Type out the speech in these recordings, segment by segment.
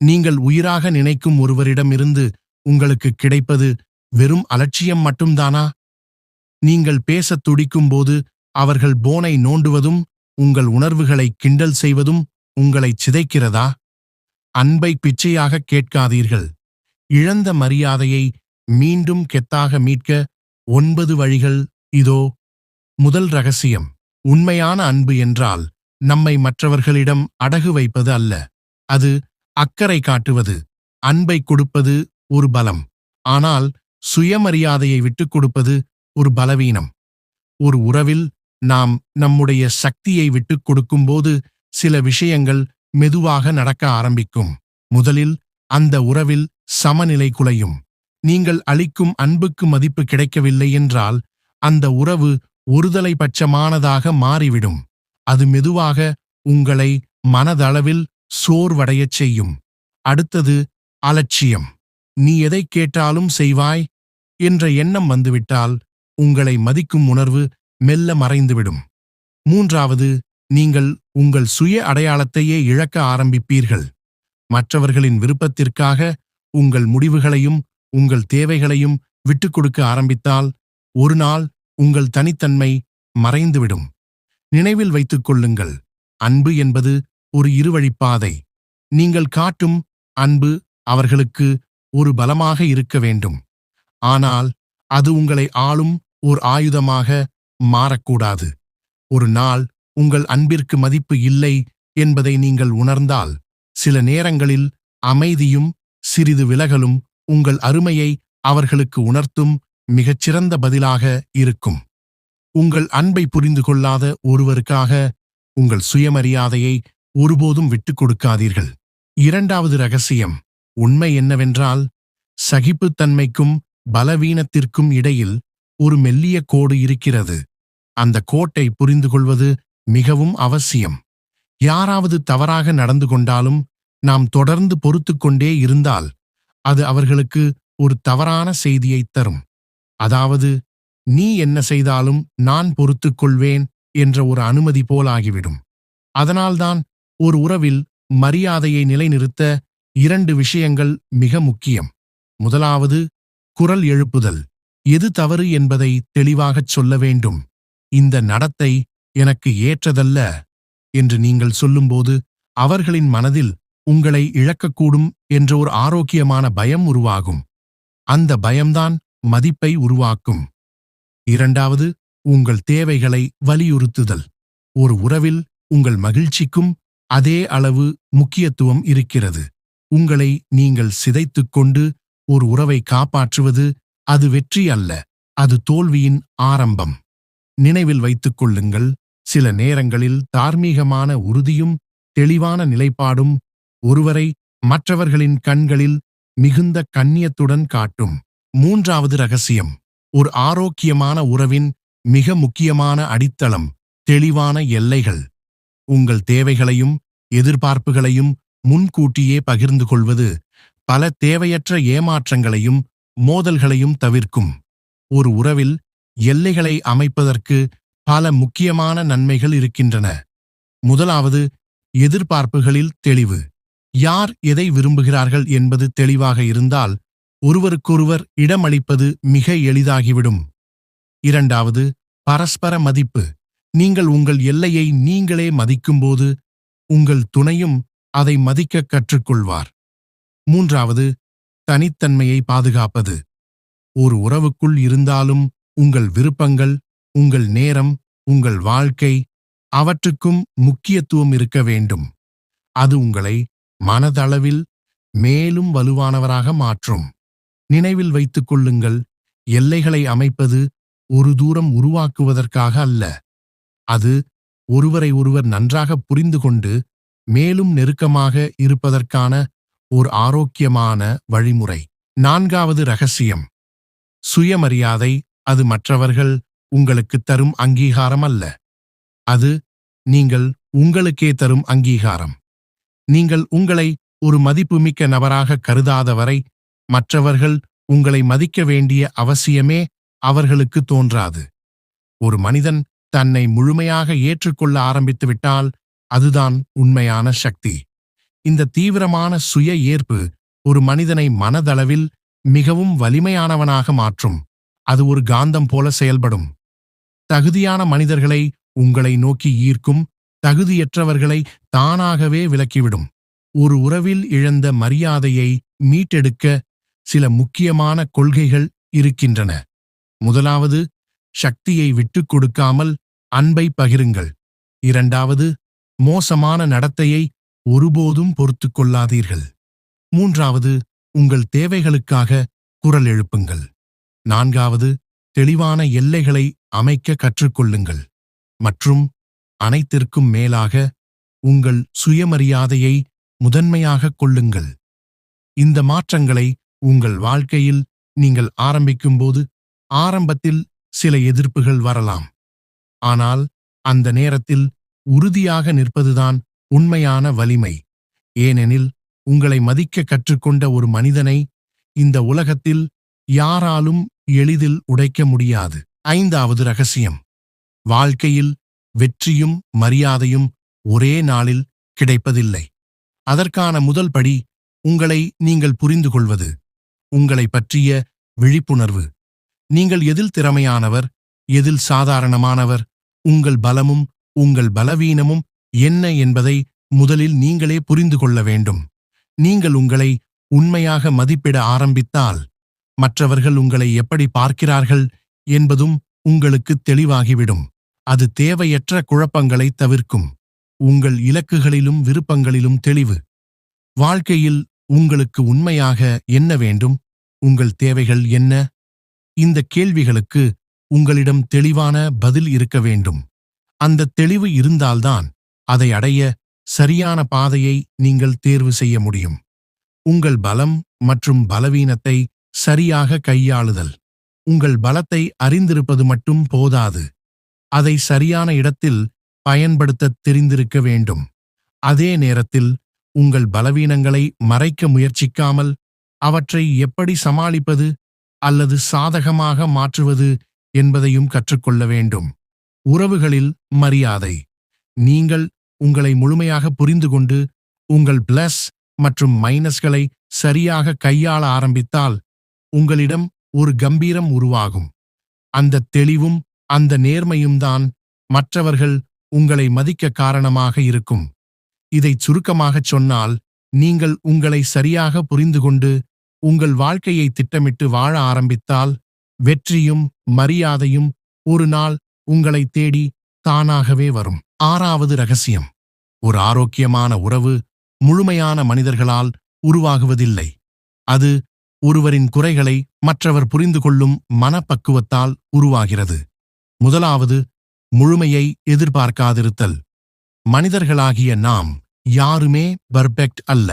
நீங்கள் உயிராக நினைக்கும் ஒருவரிடமிருந்து உங்களுக்கு கிடைப்பது வெறும் அலட்சியம் மட்டும்தானா? நீங்கள் பேசத் துடிக்கும்போது அவர்கள் போனை நோண்டுவதும் உங்கள் உணர்வுகளை கிண்டல் செய்வதும் உங்களை சிதைக்கிறதா? அன்பை பிச்சையாக கேட்காதீர்கள். இழந்த மரியாதையை மீண்டும் கெத்தாக மீட்க 9 வழிகள் இதோ. முதல் ரகசியம். உண்மையான அன்பு என்றால் நம்மை மற்றவர்களிடம் அடகு வைப்பது அல்ல. அது அக்கறை காட்டுவது. அன்பை கொடுப்பது ஒரு பலம். ஆனால் சுயமரியாதையை விட்டுக் கொடுப்பது ஒரு பலவீனம். ஒரு உறவில் நாம் நம்முடைய சக்தியை விட்டுக் கொடுக்கும்போது சில விஷயங்கள் மெதுவாக நடக்க ஆரம்பிக்கும். முதலில் அந்த உறவில் சமநிலை குலையும். நீங்கள் அளிக்கும் அன்புக்கு மதிப்பு கிடைக்கவில்லை என்றால் அந்த உறவு ஒருதலைபட்சமானதாக மாறிவிடும். அது மெதுவாக உங்களை மனதளவில் சோர்வடையச் செய்யும். அடுத்தது அலட்சியம். நீ எதை கேட்டாலும் செய்வாய் என்ற எண்ணம் வந்துவிட்டால் உங்களை மதிக்கும் உணர்வு மெல்ல மறைந்துவிடும். மூன்றாவது, நீங்கள் உங்கள் சுய அடையாளத்தையே இழக்க ஆரம்பிப்பீர்கள். மற்றவர்களின் விருப்பத்திற்காக உங்கள் முடிவுகளையும் உங்கள் தேவைகளையும் விட்டுக் கொடுக்க ஆரம்பித்தால் ஒரு நாள் உங்கள் தனித்தன்மை மறைந்துவிடும். நினைவில் வைத்துக் கொள்ளுங்கள், அன்பு என்பது ஒரு இருவழிப்பாதை. நீங்கள் காட்டும் அன்பு அவர்களுக்கு ஒரு பலமாக இருக்க வேண்டும். ஆனால் அது உங்களை ஆளும் ஓர் ஆயுதமாக மாறக்கூடாது. ஒரு நாள் உங்கள் அன்பிற்கு மதிப்பு இல்லை என்பதை நீங்கள் உணர்ந்தால் சில நேரங்களில் அமைதியும் சிறிது விலகலும் உங்கள் அருமையை அவர்களுக்கு உணர்த்தும் மிகச்சிறந்த பதிலாக இருக்கும். உங்கள் அன்பை புரிந்து கொள்ளாத ஒருவருக்காக உங்கள் சுயமரியாதையை ஒருபோதும் விட்டுக் கொடுக்காதீர்கள். இரண்டாவது ரகசியம். உண்மை என்னவென்றால், சகிப்புத்தன்மைக்கும் பலவீனத்திற்கும் இடையில் ஒரு மெல்லிய கோடு இருக்கிறது. அந்த கோட்டை புரிந்து கொள்வது மிகவும் அவசியம். யாராவது தவறாக நடந்து கொண்டாலும் நாம் தொடர்ந்து பொறுத்துக்கொண்டே இருந்தால் அது அவர்களுக்கு ஒரு தவறான செய்தியைத் தரும். அதாவது, நீ என்ன செய்தாலும் நான் பொறுத்துக் கொள்வேன் என்ற ஒரு அனுமதி போலாகிவிடும். அதனால்தான் ஒரு உறவில் மரியாதையை நிலைநிறுத்த 2 விஷயங்கள் மிக முக்கியம். முதலாவது, குரல் எழுப்புதல். எது தவறு என்பதை தெளிவாகச் சொல்ல வேண்டும். இந்த நடத்தை எனக்கு ஏற்றதல்ல என்று நீங்கள் சொல்லும்போது அவர்களின் மனதில் உங்களை இழக்கக்கூடும் என்ற ஒரு ஆரோக்கியமான பயம் உருவாகும். அந்த பயம்தான் மதிப்பை உருவாக்கும். இரண்டாவது, உங்கள் தேவைகளை வலியுறுத்துதல். ஒரு உறவில் உங்கள் மகிழ்ச்சிக்கும் அதே அளவு முக்கியத்துவம் இருக்கிறது. உங்களை நீங்கள் சிதைத்துக் கொண்டு ஒரு உறவை காப்பாற்றுவது அது வெற்றி அல்ல, அது தோல்வியின் ஆரம்பம். நினைவில் வைத்துக் கொள்ளுங்கள், சில நேரங்களில் தார்மீகமான உறுதியும் தெளிவான நிலைப்பாடும் ஒருவரை மற்றவர்களின் கண்களில் மிகுந்த கண்ணியத்துடன் காட்டும். மூன்றாவது ரகசியம். ஒரு ஆரோக்கியமான உறவின் மிக முக்கியமான அடித்தளம் தெளிவான எல்லைகள். உங்கள் தேவைகளையும் எதிர்பார்ப்புகளையும் முன்கூட்டியே பகிர்ந்து கொள்வது பல தேவையற்ற ஏமாற்றங்களையும் மோதல்களையும் தவிர்க்கும். ஒரு உறவில் எல்லைகளை அமைப்பதற்கு பல முக்கியமான நன்மைகள் இருக்கின்றன. முதலாவது, எதிர்பார்ப்புகளில் தெளிவு. யார் எதை விரும்புகிறார்கள் என்பது தெளிவாக இருந்தால் ஒருவருக்கொருவர் இடமளிப்பது மிக எளிதாகிவிடும். இரண்டாவது, பரஸ்பர மதிப்பு. நீங்கள் உங்கள் எல்லையை நீங்களே மதிக்கும்போது உங்கள் துணையும் அதை மதிக்க கற்றுக்கொள்வார். மூன்றாவது, தனித்தன்மையை பாதுகாப்பது. ஒரு உறவுக்குள் இருந்தாலும் உங்கள் விருப்பங்கள், உங்கள் நேரம், உங்கள் வாழ்க்கை, அவற்றுக்கும் முக்கியத்துவம் இருக்க வேண்டும். அது உங்களை மனதளவில் மேலும் வலுவானவராக மாற்றும். நினைவில் வைத்துக் கொள்ளுங்கள், எல்லைகளை அமைப்பது ஒரு தூரம் உருவாக்குவதற்காக அல்ல. அது ஒருவரை ஒருவர் நன்றாக புரிந்து கொண்டு மேலும் நெருக்கமாக இருப்பதற்கான ஒரு ஆரோக்கியமான வழிமுறை. நான்காவது ரகசியம். சுயமரியாதை. அது மற்றவர்கள் உங்களுக்கு தரும் அங்கீகாரம் அல்ல. அது நீங்கள் உங்களுக்கே தரும் அங்கீகாரம். நீங்கள் உங்களை ஒரு மதிப்புமிக்க நபராக கருதாதவரை மற்றவர்கள் உங்களை மதிக்க வேண்டிய அவசியமே அவர்களுக்கு தோன்றாது. ஒரு மனிதன் தன்னை முழுமையாக ஏற்றுக்கொள்ள ஆரம்பித்துவிட்டால் அதுதான் உண்மையான சக்தி. இந்த தீவிரமான சுய ஏற்பு ஒரு மனிதனை மனதளவில் மிகவும் வலிமையானவனாக மாற்றும். அது ஒரு காந்தம் போல செயல்படும். தகுதியான மனிதர்களை உங்களை நோக்கி ஈர்க்கும், தகுதியற்றவர்களை தானாகவே விலக்கிவிடும். ஒரு உறவில் இழந்த மரியாதையை மீட்டெடுக்க சில முக்கியமான கொள்கைகள் இருக்கின்றன. முதலாவது, சக்தியை விட்டுக் கொடுக்காமல் அன்பை பகிருங்கள். இரண்டாவது, மோசமான நடத்தையை ஒருபோதும் பொறுத்துக் கொள்ளாதீர்கள். மூன்றாவது, உங்கள் தேவைகளுக்காக குரல் எழுப்புங்கள். நான்காவது, தெளிவான எல்லைகளை அமைக்க கற்றுக்கொள்ளுங்கள். மற்றும் அனைத்திற்கும் மேலாக உங்கள் சுயமரியாதையை முதன்மையாகக் கொள்ளுங்கள். இந்த மாற்றங்களை உங்கள் வாழ்க்கையில் நீங்கள் ஆரம்பிக்கும்போது ஆரம்பத்தில் சில எதிர்ப்புகள் வரலாம். ஆனால் அந்த நேரத்தில் உறுதியாக நிற்பதுதான் உண்மையான வலிமை. ஏனெனில் உங்களை மதிக்க கற்றுக்கொண்ட ஒரு மனிதனை இந்த உலகத்தில் யாராலும் எளிதில் உடைக்க முடியாது. ஐந்தாவது ரகசியம். வாழ்க்கையில் வெற்றியும் மரியாதையும் ஒரே நாளில் கிடைப்பதில்லை. அதற்கான முதல் படி உங்களை நீங்கள் புரிந்து கொள்வது. உங்களை பற்றிய விழிப்புணர்வு. நீங்கள் எதில் திறமையானவர், எதில் சாதாரணமானவர், உங்கள் பலமும் உங்கள் பலவீனமும் என்ன என்பதை முதலில் நீங்களே புரிந்து கொள்ள வேண்டும். நீங்கள் உங்களை உண்மையாக மதிப்பிட ஆரம்பித்தால் மற்றவர்கள் உங்களை எப்படி பார்க்கிறார்கள் என்பதும் உங்களுக்கு தெளிவாகிவிடும். அது தேவையற்ற குழப்பங்களை தவிர்க்கும். உங்கள் இலக்குகளிலும் விருப்பங்களிலும் தெளிவு. வாழ்க்கையில் உங்களுக்கு உண்மையாக என்ன வேண்டும்? உங்கள் தேவைகள் என்ன? இந்த கேள்விகளுக்கு உங்களிடம் தெளிவான பதில் இருக்க வேண்டும். அந்த தெளிவு இருந்தால்தான் அதை அடைய சரியான பாதையை நீங்கள் தேர்வு செய்ய முடியும். உங்கள் பலம் மற்றும் பலவீனத்தை சரியாக கையாளுதல். உங்கள் பலத்தை அறிந்திருப்பது மட்டும் போதாது. அதை சரியான இடத்தில் பயன்படுத்த தெரிந்திருக்க வேண்டும். அதே நேரத்தில் உங்கள் பலவீனங்களை மறைக்க முயற்சிக்காமல் அவற்றை எப்படி சமாளிப்பது அல்லது சாதகமாக மாற்றுவது என்பதையும் கற்றுக்கொள்ள வேண்டும். உறவுகளில் மரியாதை. நீங்கள் உங்களை முழுமையாக புரிந்துகொண்டு உங்கள் பிளஸ் மற்றும் மைனஸ்களை சரியாக கையாள ஆரம்பித்தால் உங்களிடம் ஒரு கம்பீரம் உருவாகும். அந்த தெளிவும் அந்த நேர்மையும் தான் மற்றவர்கள் உங்களை மதிக்க காரணமாக இருக்கும். இதைச் சுருக்கமாகச் சொன்னால், நீங்கள் உங்களை சரியாக புரிந்துகொண்டு உங்கள் வாழ்க்கையை திட்டமிட்டு வாழ ஆரம்பித்தால் வெற்றியும் மரியாதையும் ஒரு நாள் உங்களை தேடி தானாகவே வரும். ஆறாவது ரகசியம். ஒரு ஆரோக்கியமான உறவு முழுமையான மனிதர்களால் உருவாகுவதில்லை. அது ஒருவரின் குறைகளை மற்றவர் புரிந்து கொள்ளும் மனப்பக்குவத்தால் உருவாகிறது. முதலாவது, முழுமையை எதிர்பார்க்காதிருத்தல். மனிதர்களாகிய நாம் யாருமே பர்ஃபெக்ட் அல்ல.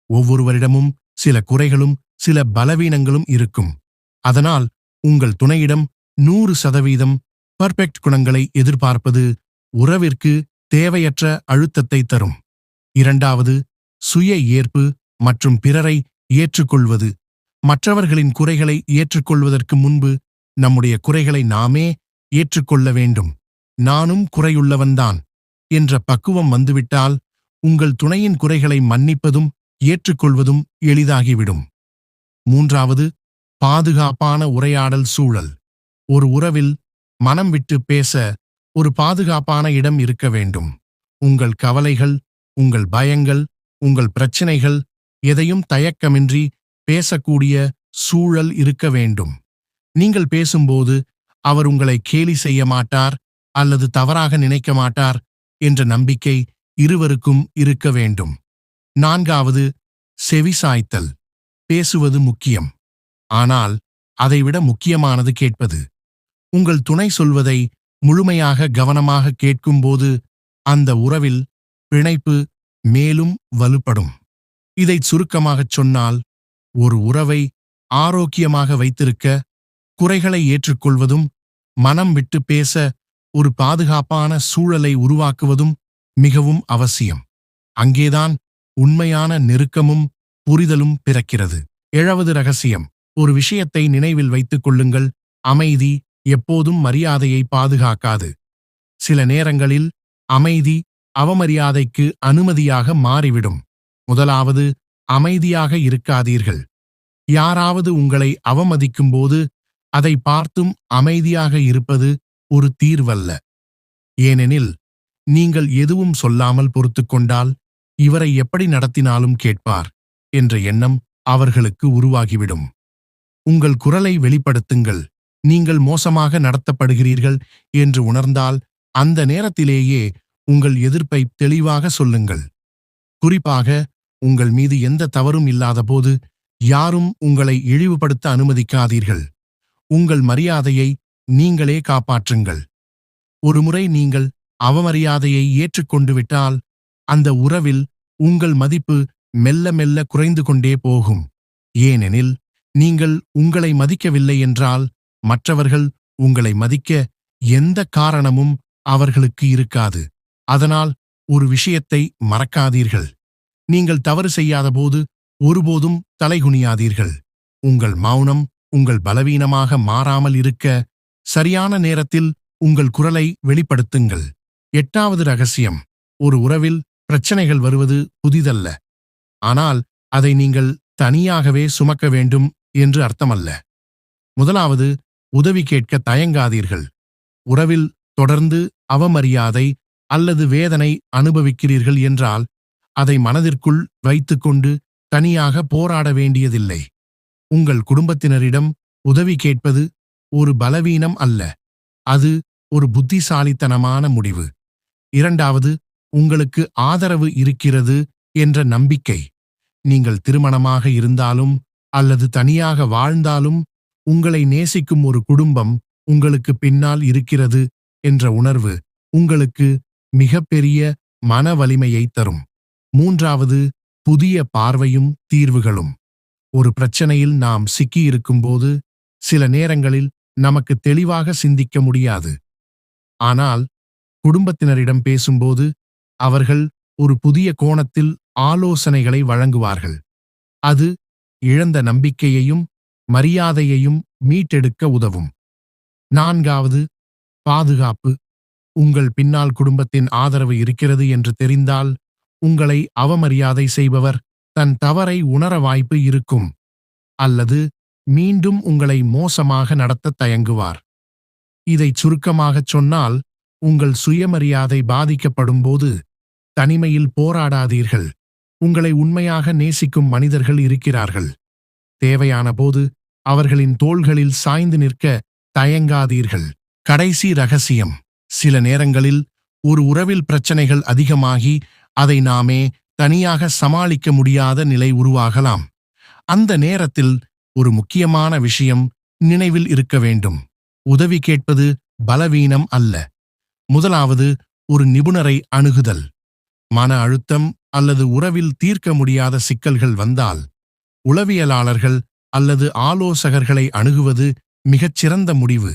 ஒவ்வொருவரிடமும் சில குறைகளும் சில பலவீனங்களும் இருக்கும். அதனால் உங்கள் துணையிடம் 100% பர்ஃபெக்ட் குணங்களை எதிர்பார்ப்பது உறவிற்கு தேவையற்ற அழுத்தத்தை தரும். இரண்டாவது, சுய ஏற்பு மற்றும் பிறரை ஏற்றுக்கொள்வது. மற்றவர்களின் குறைகளை ஏற்றுக்கொள்வதற்கு முன்பு நம்முடைய குறைகளை நாமே ஏற்றுக்கொள்ள வேண்டும். நானும் குறையுள்ளவன்தான் என்ற பக்குவம் வந்துவிட்டால் உங்கள் துணையின் குறைகளை மன்னிப்பதும் ஏற்றுக்கொள்வதும் எளிதாகிவிடும். மூன்றாவது, பாதுகாப்பான உரையாடல் சூழல். ஒரு உறவில் மனம் விட்டு பேச ஒரு பாதுகாப்பான இடம் இருக்க வேண்டும். உங்கள் கவலைகள், உங்கள் பயங்கள், உங்கள் பிரச்சினைகள் எதையும் தயக்கமின்றி பேசக்கூடிய சூழல் இருக்க வேண்டும். நீங்கள் பேசும்போது அவர் உங்களை கேலி செய்ய மாட்டார் அல்லது தவறாக நினைக்க மாட்டார் என்ற நம்பிக்கை இருவருக்கும் இருக்க வேண்டும். நான்காவது, செவிசாய்த்தல். பேசுவது முக்கியம். ஆனால் அதைவிட முக்கியமானது கேட்பது. உங்கள் துணை சொல்வதை முழுமையாக கவனமாக கேட்கும்போது அந்த உறவில் பிணைப்பு மேலும் வலுப்படும். இதைச் சுருக்கமாகச் சொன்னால், ஒரு உறவை ஆரோக்கியமாக வைத்திருக்க குறைகளை ஏற்றுக்கொள்வதும் மனம் விட்டு பேச ஒரு பாதுகாப்பான சூழலை உருவாக்குவதும் மிகவும் அவசியம். அங்கேதான் உண்மையான நெருக்கமும் புரிதலும் பிறக்கிறது. ஏழாவது ரகசியம். ஒரு விஷயத்தை நினைவில் வைத்துக் கொள்ளுங்கள். அமைதி எப்போதும் மரியாதையை பாதுகாக்காது. சில நேரங்களில் அமைதி அவமரியாதைக்கு அனுமதியாக மாறிவிடும். முதலாவது, அமைதியாக இருக்காதீர்கள். யாராவது உங்களை அவமதிக்கும்போது அதை பார்த்தும் அமைதியாக இருப்பது ஒரு தீர்வல்ல. ஏனெனில், நீங்கள் எதுவும் சொல்லாமல் பொறுத்துக்கொண்டால் இவரை எப்படி நடத்தினாலும் கேட்பார் என்ற எண்ணம் அவர்களுக்கு உருவாகிவிடும். உங்கள் குரலை வெளிப்படுத்துங்கள். நீங்கள் மோசமாக நடத்தப்படுகிறீர்கள் என்று உணர்ந்தால் அந்த நேரத்திலேயே உங்கள் எதிர்ப்பை தெளிவாக சொல்லுங்கள். குறிப்பாக, உங்கள் மீது எந்த தவறும் இல்லாதபோது யாரும் உங்களை இழிவுபடுத்த அனுமதிக்காதீர்கள். உங்கள் மரியாதையை நீங்களே காப்பாற்றுங்கள். ஒருமுறை நீங்கள் அவமரியாதையை ஏற்றுக்கொண்டு விட்டால் அந்த உறவில் உங்கள் மதிப்பு மெல்ல மெல்ல குறைந்து கொண்டே போகும். ஏனெனில், நீங்கள் உங்களை மதிக்கவில்லை என்றால் மற்றவர்கள் உங்களை மதிக்க எந்த காரணமும் அவர்களுக்கு இருக்காது. அதனால் ஒரு விஷயத்தை மறக்காதீர்கள். நீங்கள் தவறு செய்யாதபோது ஒருபோதும் தலைகுனியாதீர்கள். உங்கள் மௌனம் உங்கள் பலவீனமாக மாறாமல் இருக்க சரியான நேரத்தில் உங்கள் குரலை வெளிப்படுத்துங்கள். 8வது ரகசியம், ஒரு உறவில் பிரச்சனைகள் வருவது புதிதல்ல. ஆனால் அதை நீங்கள் தனியாகவே சுமக்க வேண்டும் என்று அர்த்தமல்ல. முதலாவது, உதவி கேட்க தயங்காதீர்கள். உறவில் தொடர்ந்து அவமரியாதை அல்லது வேதனை அனுபவிக்கிறீர்கள் என்றால் அதை மனதிற்குள் வைத்துக்கொண்டு தனியாக போராட வேண்டியதில்லை. உங்கள் குடும்பத்தினரிடம் உதவி கேட்பது ஒரு பலவீனம் அல்ல, அது ஒரு புத்திசாலித்தனமான முடிவு. 2வது, உங்களுக்கு ஆதரவு இருக்கிறது என்ற நம்பிக்கை. நீங்கள் திருமணமாக இருந்தாலும் அல்லது தனியாக வாழ்ந்தாலும் உங்களை நேசிக்கும் ஒரு குடும்பம் உங்களுக்கு பின்னால் இருக்கிறது என்ற உணர்வு உங்களுக்கு மிகப்பெரிய மன வலிமையை தரும். 3வது, புதிய பார்வையும் தீர்வுகளும். ஒரு பிரச்சனையில் நாம் சிக்கியிருக்கும்போது சில நேரங்களில் நமக்கு தெளிவாக சிந்திக்க முடியாது. ஆனால் குடும்பத்தினரிடம் பேசும்போது அவர்கள் ஒரு புதிய கோணத்தில் ஆலோசனைகளை வழங்குவார்கள். அது இழந்த நம்பிக்கையையும் மரியாதையையும் மீட்டெடுக்க உதவும். 4வது, பாதுகாப்பு. உங்கள் பின்னால் குடும்பத்தின் ஆதரவு இருக்கிறது என்று தெரிந்தால் உங்களை அவமரியாதை செய்பவர் தன் தவறை உணர வாய்ப்பு இருக்கும், அல்லது மீண்டும் உங்களை மோசமாக நடத்த தயங்குவார். இதைச் சுருக்கமாகச் சொன்னால், உங்கள் சுயமரியாதை பாதிக்கப்படும்போது தனிமையில் போராடாதீர்கள். உங்களை உண்மையாக நேசிக்கும் மனிதர்கள் இருக்கிறார்கள். தேவையான போது அவர்களின் தோள்களில் சாய்ந்து நிற்க தயங்காதீர்கள். கடைசி ரகசியம், சில நேரங்களில் ஒரு உறவில் பிரச்சனைகள் அதிகமாகி அதை நாமே தனியாக சமாளிக்க முடியாத நிலை உருவாகலாம். அந்த நேரத்தில் ஒரு முக்கியமான விஷயம் நினைவில் இருக்க வேண்டும். உதவி கேட்பது பலவீனம் அல்ல. முதலாவது, ஒரு நிபுணரை அணுகுதல். மன அழுத்தம் அல்லது உறவில் தீர்க்க முடியாத சிக்கல்கள் வந்தால் உளவியலாளர்கள் அல்லது ஆலோசகர்களை அணுகுவது மிகச்சிறந்த முடிவு.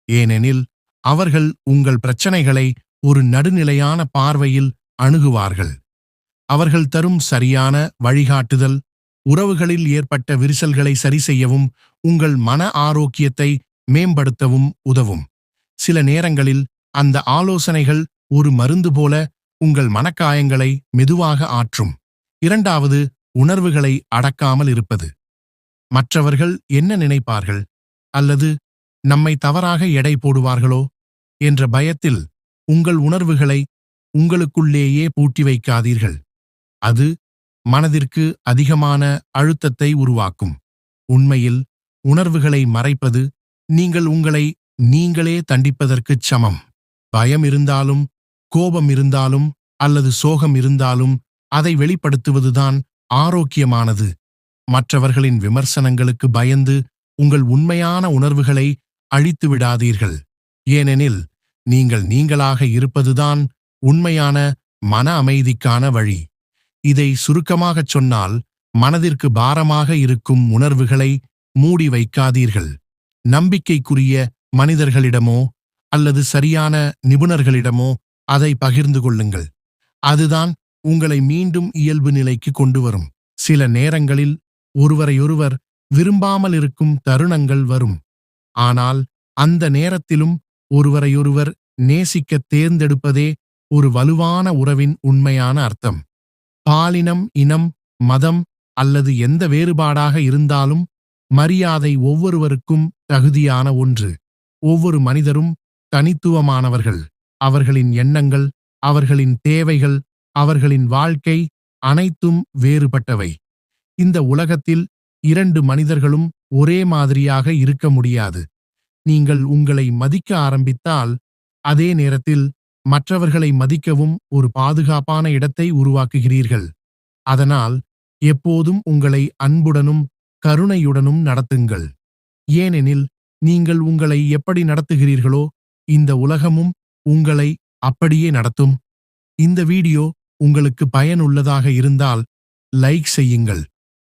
ஏனெனில் அவர்கள் உங்கள் பிரச்சனைகளை ஒரு நடுநிலையான பார்வையில் அணுகுவார்கள். அவர்கள் தரும் சரியான வழிகாட்டுதல் உறவுகளில் ஏற்பட்ட விரிசல்களை சரிசெய்யவும் உங்கள் மன ஆரோக்கியத்தை மேம்படுத்தவும் உதவும். சில நேரங்களில் அந்த ஆலோசனைகள் ஒரு மருந்து போல உங்கள் மனக்காயங்களை மெதுவாக ஆற்றும். 2வது, உணர்வுகளை அடக்காமல் இருப்பது. மற்றவர்கள் என்ன நினைப்பார்கள் அல்லது நம்மை தவறாக எடை போடுவார்களோ என்ற பயத்தில் உங்கள் உணர்வுகளை உங்களுக்குள்ளேயே பூட்டி வைக்காதீர்கள். அது மனதிற்கு அதிகமான அழுத்தத்தை உருவாக்கும். உண்மையில் உணர்வுகளை மறைப்பது நீங்கள் உங்களை நீங்களே தண்டிப்பதற்குச் சமம். பயம் இருந்தாலும், கோபம் இருந்தாலும் அல்லது சோகம் இருந்தாலும் அதை வெளிப்படுத்துவதுதான் ஆரோக்கியமானது. மற்றவர்களின் விமர்சனங்களுக்கு பயந்து உங்கள் உண்மையான உணர்வுகளை அழித்து விடாதீர்கள். ஏனெனில் நீங்கள் நீங்களாக இருப்பதுதான் உண்மையான மன அமைதிக்கான வழி. இதை சுருக்கமாகச் சொன்னால், மனதிற்கு பாரமாக இருக்கும் உணர்வுகளை மூடி வைக்காதீர்கள். நம்பிக்கைக்குரிய மனிதர்களிடமோ அல்லது சரியான நிபுணர்களிடமோ அதை பகிர்ந்து கொள்ளுங்கள். அதுதான் உங்களை மீண்டும் இயல்பு நிலைக்கு கொண்டு வரும். சில நேரங்களில் ஒருவரையொருவர் விரும்பாமல் இருக்கும் தருணங்கள் வரும். ஆனால் அந்த நேரத்திலும் ஒருவரையொருவர் நேசிக்க தேர்ந்தெடுப்பதே ஒரு வலுவான உறவின் உண்மையான அர்த்தம். பாலினம், இனம், மதம் அல்லது எந்த வேறுபாடாக இருந்தாலும் மரியாதை ஒவ்வொருவருக்கும் தகுதியான ஒன்று. ஒவ்வொரு மனிதரும் தனித்துவமானவர்கள். அவர்களின் எண்ணங்கள், அவர்களின் தேவைகள், அவர்களின் வாழ்க்கை அனைத்தும் வேறுபட்டவை. இந்த உலகத்தில் 2 மனிதர்களும் ஒரே மாதிரியாக இருக்க முடியாது. நீங்கள் உங்களை மதிக்க ஆரம்பித்தால், அதே நேரத்தில் மற்றவர்களை மதிக்கவும் ஒரு பாதுகாப்பான இடத்தை உருவாக்குகிறீர்கள். அதனால் எப்போதும் உங்களை அன்புடனும் கருணையுடனும் நடத்துங்கள். ஏனெனில் நீங்கள் உங்களை எப்படி நடத்துகிறீர்களோ இந்த உலகமும் உங்களை அப்படியே நடத்தும். இந்த வீடியோ உங்களுக்கு பயனுள்ளதாக இருந்தால் லைக் செய்யுங்கள்.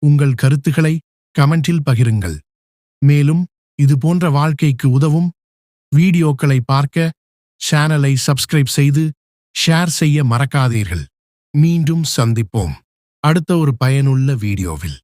உங்கள் கருத்துக்களை கமெண்டில் பகிருங்கள். மேலும் இது போன்ற வாழ்க்கைக்கு உதவும் வீடியோக்களை பார்க்க சேனலை சப்ஸ்கிரைப் செய்து ஷேர் செய்ய மறக்காதீர்கள். மீண்டும் சந்திப்போம் அடுத்த ஒரு பயனுள்ள வீடியோவில்.